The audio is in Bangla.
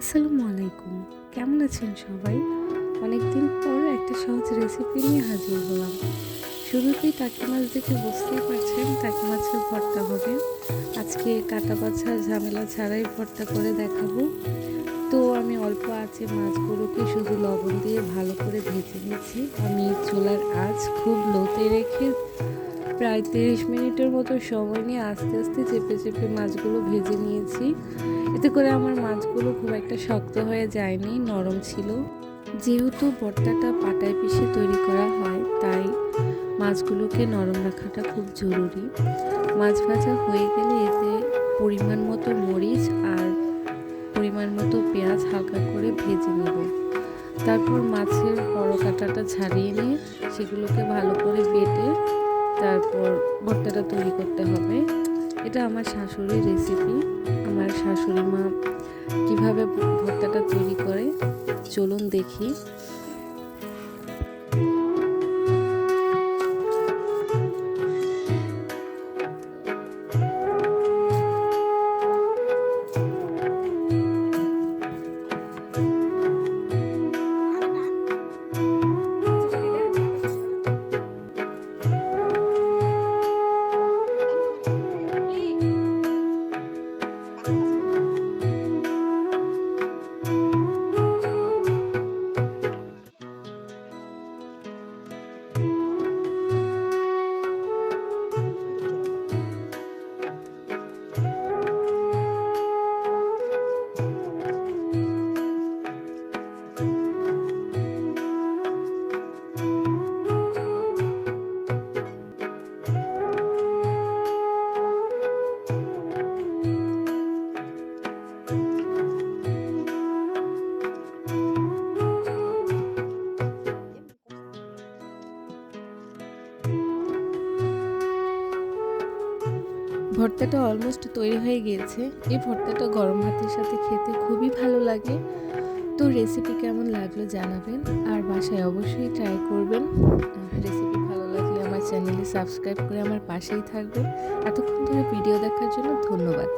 আসসালামু আলাইকুম। কেমন আছেন সবাই? অনেকদিন পর একটা সহজ রেসিপি নিয়ে হাজির হলাম। শুরুতেই টাকি মাছ দেখে বুঝতেই পারছেন টাকি মাছের ভর্তা হবে। আজকে কাটা বাছা ঝামেলা ছাড়াই ভর্তা করে দেখাবো। তো আমি অল্প আঁচে মাছগুলোকে শুধু লবণ দিয়ে ভালো করে ভেজে নিয়েছি। আমি চুলার আঁচ খুব লোতে রেখে প্রায় 30 মিনিটের মতো সময় নিয়ে আস্তে আস্তে চেপে চেপে মাছগুলো ভেজে নিয়েছি। এতে করে আমার মাছগুলো খুব একটা শক্ত হয়ে যায়নি, নরম ছিল। যেহেতু ভর্তাটা পাটায় পিষে তৈরি করা হয়, তাই মাছগুলোকে নরম রাখাটা খুব জরুরি। মাছ ভাজা হয়ে গেলে এতে পরিমাণ মতো মরিচ আর পরিমাণ মতো পেঁয়াজ হালকা করে ভেজে নেব। তারপর মাছের বড় কাঁটাটা ছাড়িয়ে নিয়ে সেগুলোকে ভালো করে বেটে তারপর ভর্তাটা তৈরি করতে হবে। এটা আমার শাশুড়ির রেসিপি। আমার শাশুড়ি মা কীভাবে ভর্তাটা তৈরি করে চলুন দেখি। ভর্তাটা অলমোস্ট তৈরি হয়ে গিয়েছে। এই ভর্তাটা গরম ভাতের সাথে খেতে খুবই ভালো লাগে। তো রেসিপি কেমন লাগলো জানাবেন, আর বাসায় অবশ্যই ট্রাই করবেন। রেসিপি ভালো লাগলে আমার চ্যানেলে সাবস্ক্রাইব করে আমার পাশেই থাকবেন। এতক্ষণ ধরে ভিডিও দেখার জন্য ধন্যবাদ।